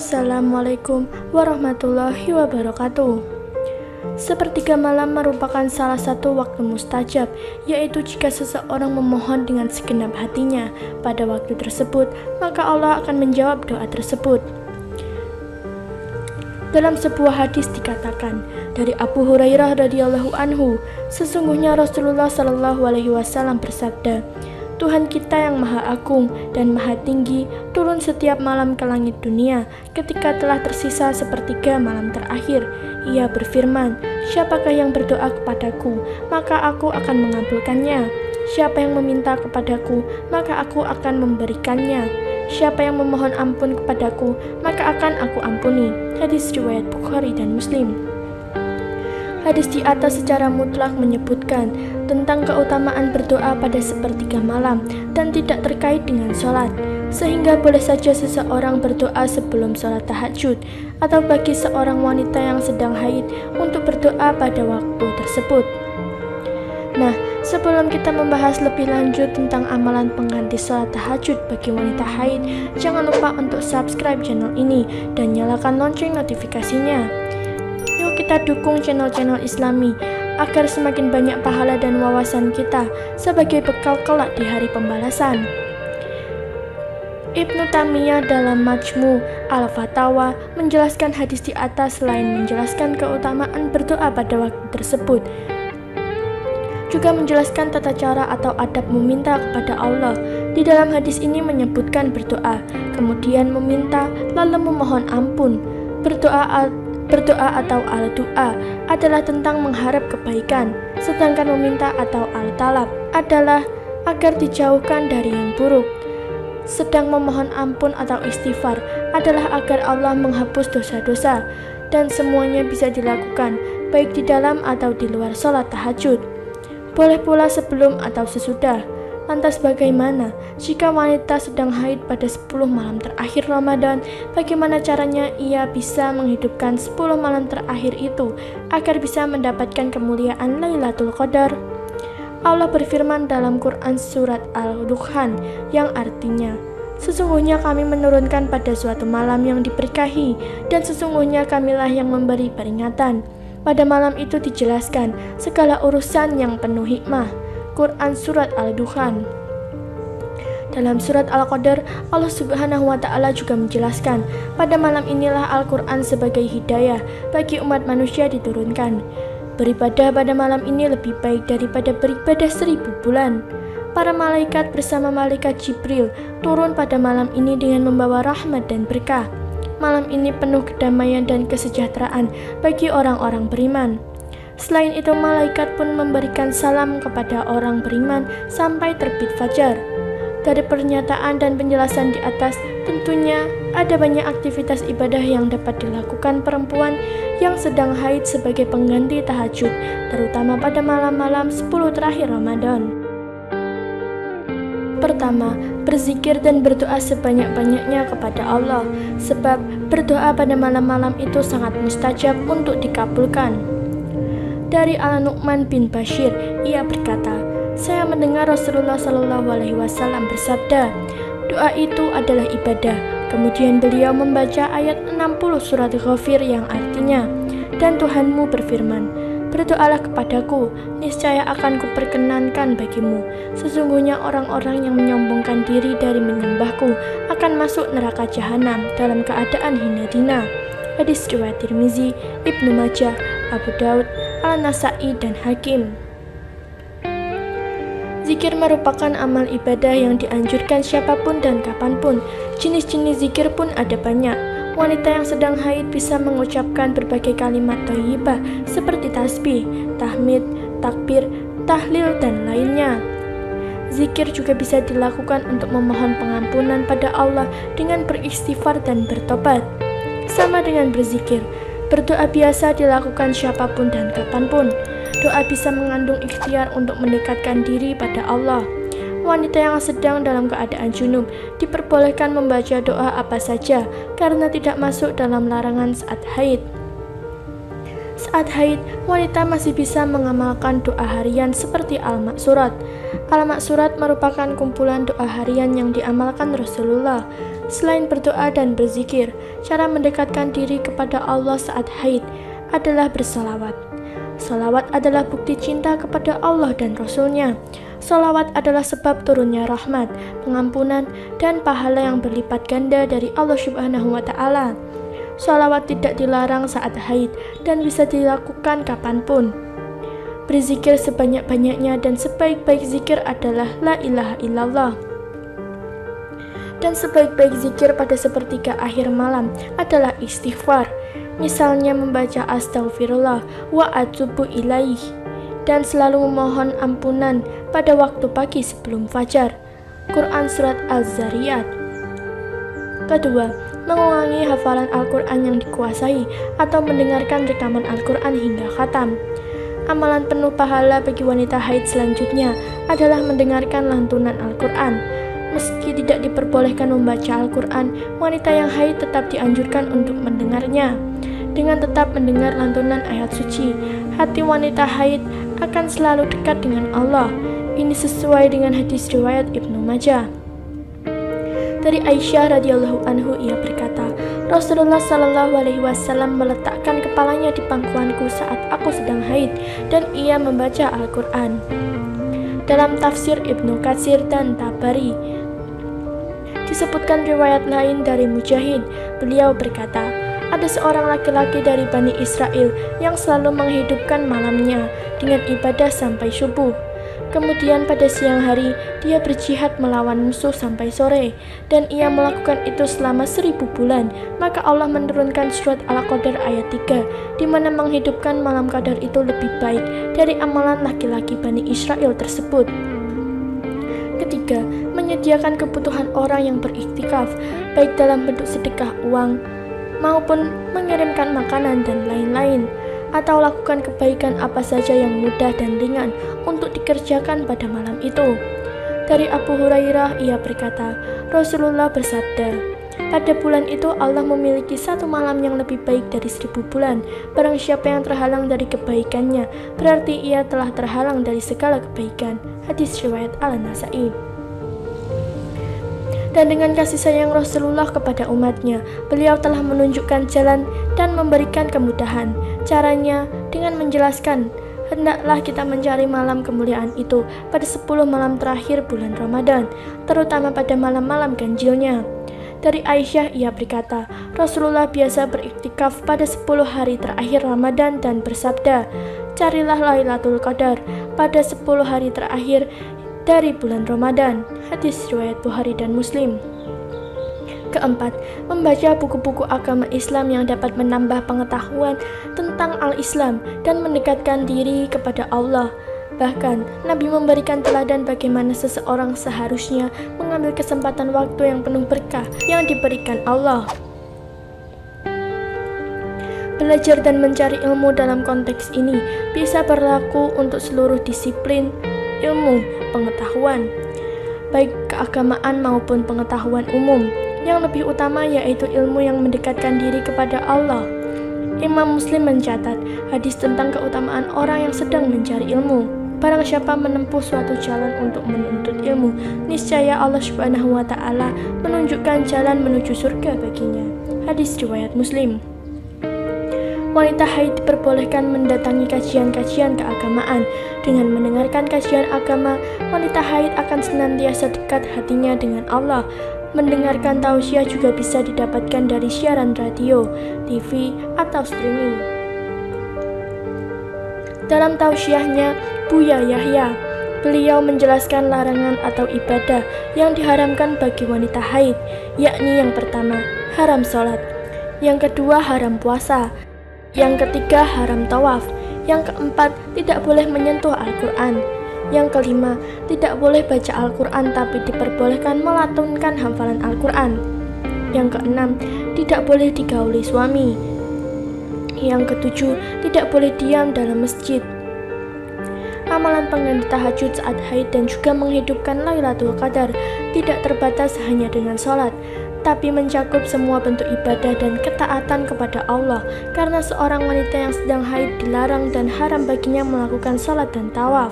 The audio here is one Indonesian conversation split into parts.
Assalamualaikum warahmatullahi wabarakatuh. Sepertiga malam merupakan salah satu waktu mustajab, yaitu jika seseorang memohon dengan segenap hatinya pada waktu tersebut, maka Allah akan menjawab doa tersebut. Dalam sebuah hadis dikatakan dari Abu Hurairah radhiyallahu anhu, sesungguhnya Rasulullah shallallahu alaihi wasallam bersabda, Tuhan kita yang maha agung dan maha tinggi turun setiap malam ke langit dunia ketika telah tersisa sepertiga malam terakhir. Ia berfirman, siapakah yang berdoa kepadaku, maka aku akan mengabulkannya. Siapa yang meminta kepadaku, maka aku akan memberikannya. Siapa yang memohon ampun kepadaku, maka akan aku ampuni. Hadis riwayat Bukhari dan Muslim. Hadis di atas secara mutlak menyebutkan tentang keutamaan berdoa pada sepertiga malam dan tidak terkait dengan sholat, sehingga boleh saja seseorang berdoa sebelum sholat tahajud atau bagi seorang wanita yang sedang haid untuk berdoa pada waktu tersebut. Nah, sebelum kita membahas lebih lanjut tentang amalan pengganti sholat tahajud bagi wanita haid, jangan lupa untuk subscribe channel ini dan nyalakan lonceng notifikasinya. Yuk kita dukung channel-channel Islami agar semakin banyak pahala dan wawasan kita sebagai bekal kelak di hari pembalasan. Ibnu Taimiyah dalam Majmu' al-Fatawa menjelaskan hadis di atas selain menjelaskan keutamaan berdoa pada waktu tersebut, juga menjelaskan tata cara atau adab meminta kepada Allah. Di dalam hadis ini menyebutkan berdoa, kemudian meminta, lalu memohon ampun. Berdoa atau al-doa adalah tentang mengharap kebaikan, sedangkan meminta atau al-talab adalah agar dijauhkan dari yang buruk. Sedang memohon ampun atau istighfar adalah agar Allah menghapus dosa-dosa, dan semuanya bisa dilakukan baik di dalam atau di luar sholat tahajud. Boleh pula sebelum atau sesudah. Lantas bagaimana jika wanita sedang haid pada 10 malam terakhir Ramadan? Bagaimana caranya ia bisa menghidupkan 10 malam terakhir itu agar bisa mendapatkan kemuliaan Lailatul Qadar? Allah berfirman dalam Quran surat Al-Dukhan yang artinya, sesungguhnya kami menurunkan pada suatu malam yang diberkahi, dan sesungguhnya kamilah yang memberi peringatan. Pada malam itu dijelaskan segala urusan yang penuh hikmah. Quran surat Al-Dukhan. Dalam surat Al-Qadar, Allah Subhanahu wa Ta'ala juga menjelaskan, pada malam inilah Al-Quran sebagai hidayah bagi umat manusia diturunkan. Beribadah pada malam ini lebih baik daripada beribadah 1000 bulan. Para malaikat bersama malaikat Jibril turun pada malam ini dengan membawa rahmat dan berkah. Malam ini penuh kedamaian dan kesejahteraan bagi orang-orang beriman. Selain itu, malaikat pun memberikan salam kepada orang beriman sampai terbit fajar. Dari pernyataan dan penjelasan di atas, tentunya ada banyak aktivitas ibadah yang dapat dilakukan perempuan yang sedang haid sebagai pengganti tahajud, terutama pada malam-malam 10 terakhir Ramadan. Pertama, berzikir dan berdoa sebanyak-banyaknya kepada Allah, sebab berdoa pada malam-malam itu sangat mustajab untuk dikabulkan. Dari Al-Nu'man bin Bashir, ia berkata, saya mendengar Rasulullah Shallallahu Alaihi Wasallam bersabda, doa itu adalah ibadah. Kemudian beliau membaca ayat 60 surat Ghafir yang artinya, dan Tuhanmu berfirman, berdoalah kepadaku, niscaya akan kuperkenankan bagimu. Sesungguhnya orang-orang yang menyombongkan diri dari menyembahku akan masuk neraka jahanam dalam keadaan hina dina. Hadis riwayat Tirmizi, Ibnu Majah, Abu Daud, Al-Nasai, dan Hakim. Zikir merupakan amal ibadah yang dianjurkan siapapun dan kapanpun. Jenis-jenis zikir pun ada banyak. Wanita yang sedang haid bisa mengucapkan berbagai kalimat thayyibah seperti tasbih, tahmid, takbir, tahlil, dan lainnya. Zikir juga bisa dilakukan untuk memohon pengampunan pada Allah dengan beristighfar dan bertobat. Sama dengan berzikir, berdoa biasa dilakukan siapapun dan kapanpun. Doa bisa mengandung ikhtiar untuk mendekatkan diri pada Allah. Wanita yang sedang dalam keadaan junub diperbolehkan membaca doa apa saja karena tidak masuk dalam larangan saat haid. Saat haid, wanita masih bisa mengamalkan doa harian seperti Al-Maksurat. Al-Maksurat merupakan kumpulan doa harian yang diamalkan Rasulullah. Selain berdoa dan berzikir, cara mendekatkan diri kepada Allah saat haid adalah bersalawat. Salawat adalah bukti cinta kepada Allah dan Rasul-Nya. Salawat adalah sebab turunnya rahmat, pengampunan, dan pahala yang berlipat ganda dari Allah Subhanahu wa Ta'ala. Salawat tidak dilarang saat haid dan bisa dilakukan kapanpun. Berzikir sebanyak-banyaknya dan sebaik-baik zikir adalah La ilaha illallah. Dan sebaik-baik zikir pada sepertiga akhir malam adalah istighfar. Misalnya membaca astaghfirullah wa atubu ilaih dan selalu memohon ampunan pada waktu pagi sebelum fajar. Quran Surat Al-Zariyat. Kedua, mengulangi hafalan Al-Quran yang dikuasai atau mendengarkan rekaman Al-Quran hingga khatam. Amalan penuh pahala bagi wanita haid selanjutnya adalah mendengarkan lantunan Al-Quran. Meski tidak diperbolehkan membaca Al-Quran, wanita yang haid tetap dianjurkan untuk mendengarnya. Dengan tetap mendengar lantunan ayat suci, hati wanita haid akan selalu dekat dengan Allah. Ini sesuai dengan hadis riwayat Ibnu Majah. Dari Aisyah radhiyallahu anhu, ia berkata, Rasulullah Shallallahu alaihi wasallam meletakkan kepalanya di pangkuanku saat aku sedang haid dan ia membaca Al-Quran. Dalam tafsir Ibnu Katsir dan Tabari disebutkan riwayat lain dari Mujahid, beliau berkata, ada seorang laki-laki dari Bani Israel yang selalu menghidupkan malamnya dengan ibadah sampai subuh. Kemudian pada siang hari, dia berjihad melawan musuh sampai sore, dan ia melakukan itu selama 1000 bulan. Maka Allah menurunkan surat Al-Qadar ayat 3, di mana menghidupkan malam qadar itu lebih baik dari amalan laki-laki Bani Israel tersebut. Ketiga, menyediakan kebutuhan orang yang beriktikaf, baik dalam bentuk sedekah uang, maupun mengirimkan makanan dan lain-lain, atau lakukan kebaikan apa saja yang mudah dan ringan untuk dikerjakan pada malam itu. Dari Abu Hurairah, ia berkata, Rasulullah bersabda, pada bulan itu Allah memiliki satu malam yang lebih baik dari 1000 bulan. Barang siapa yang terhalang dari kebaikannya, berarti ia telah terhalang dari segala kebaikan. Hadis riwayat Al-Nasa'i. Dan dengan kasih sayang Rasulullah kepada umatnya, beliau telah menunjukkan jalan dan memberikan kemudahan. Caranya dengan menjelaskan, hendaklah kita mencari malam kemuliaan itu pada 10 malam terakhir bulan Ramadan, terutama pada malam-malam ganjilnya. Dari Aisyah, ia berkata, Rasulullah biasa beriktikaf pada 10 hari terakhir Ramadan dan bersabda, carilah Lailatul Qadar pada 10 hari terakhir dari bulan Ramadan. Hadis riwayat Bukhari dan Muslim. Keempat, membaca buku-buku agama Islam yang dapat menambah pengetahuan tentang al-Islam dan mendekatkan diri kepada Allah. Bahkan, Nabi memberikan teladan bagaimana seseorang seharusnya mengambil kesempatan waktu yang penuh berkah yang diberikan Allah. Belajar dan mencari ilmu dalam konteks ini bisa berlaku untuk seluruh disiplin ilmu pengetahuan, baik keagamaan maupun pengetahuan umum. Yang lebih utama yaitu ilmu yang mendekatkan diri kepada Allah. Imam Muslim mencatat hadis tentang keutamaan orang yang sedang mencari ilmu. Barang siapa menempuh suatu jalan untuk menuntut ilmu, niscaya Allah Subhanahu wa Ta'ala menunjukkan jalan menuju surga baginya. Hadis riwayat Muslim. Wanita haid diperbolehkan mendatangi kajian-kajian keagamaan. Dengan mendengarkan kajian agama, wanita haid akan senantiasa dekat hatinya dengan Allah. Mendengarkan tausiah juga bisa didapatkan dari siaran radio, TV, atau streaming. Dalam tausiahnya, Buya Yahya, beliau menjelaskan larangan atau ibadah yang diharamkan bagi wanita haid, yakni yang pertama, haram sholat, yang kedua, haram puasa, yang ketiga, haram tawaf, yang keempat, tidak boleh menyentuh Al-Quran, yang kelima, tidak boleh baca Al-Quran tapi diperbolehkan melantunkan hafalan Al-Quran, yang keenam, tidak boleh digauli suami, yang ketujuh, tidak boleh diam dalam masjid. Amalan pengganti tahajud saat haid dan juga menghidupkan Lailatul Qadar tidak terbatas hanya dengan sholat, tapi mencakup semua bentuk ibadah dan ketaatan kepada Allah, karena seorang wanita yang sedang haid dilarang dan haram baginya melakukan sholat dan tawaf.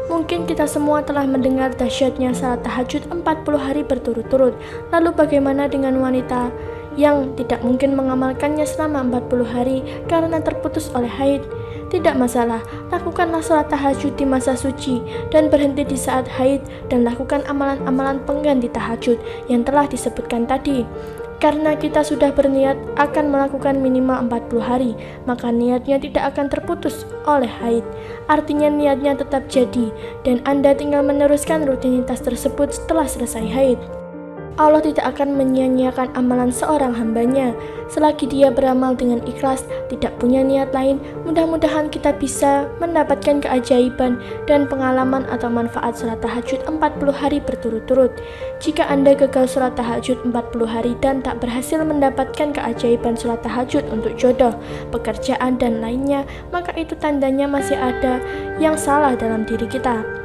Mungkin kita semua telah mendengar dahsyatnya salat tahajud 40 hari berturut-turut. Lalu bagaimana dengan wanita yang tidak mungkin mengamalkannya selama 40 hari karena terputus oleh haid? Tidak masalah, lakukanlah salat tahajud di masa suci dan berhenti di saat haid dan lakukan amalan-amalan pengganti tahajud yang telah disebutkan tadi. Karena kita sudah berniat akan melakukan minimal 40 hari, maka niatnya tidak akan terputus oleh haid. Artinya niatnya tetap jadi, dan Anda tinggal meneruskan rutinitas tersebut setelah selesai haid. Allah tidak akan menyia-nyiakan amalan seorang hambanya. Selagi dia beramal dengan ikhlas, tidak punya niat lain, mudah-mudahan kita bisa mendapatkan keajaiban dan pengalaman atau manfaat salat tahajud 40 hari berturut-turut. Jika Anda gagal salat tahajud 40 hari dan tak berhasil mendapatkan keajaiban salat tahajud untuk jodoh, pekerjaan, dan lainnya, maka itu tandanya masih ada yang salah dalam diri kita.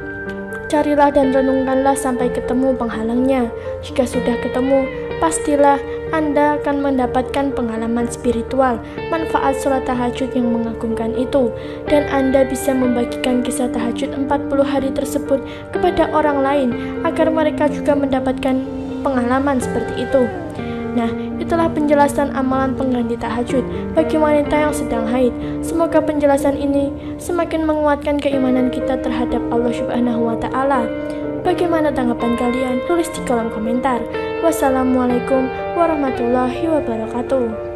Carilah dan renungkanlah sampai ketemu penghalangnya. Jika sudah ketemu, pastilah Anda akan mendapatkan pengalaman spiritual, manfaat sholat tahajud yang mengagumkan itu, dan Anda bisa membagikan kisah tahajud 40 hari tersebut kepada orang lain agar mereka juga mendapatkan pengalaman seperti itu. Nah, itulah penjelasan amalan pengganti tahajud bagi wanita yang sedang haid. Semoga penjelasan ini semakin menguatkan keimanan kita terhadap Allah Subhanahu wa Ta'ala. Bagaimana tanggapan kalian? Tulis di kolom komentar. Wassalamualaikum warahmatullahi wabarakatuh.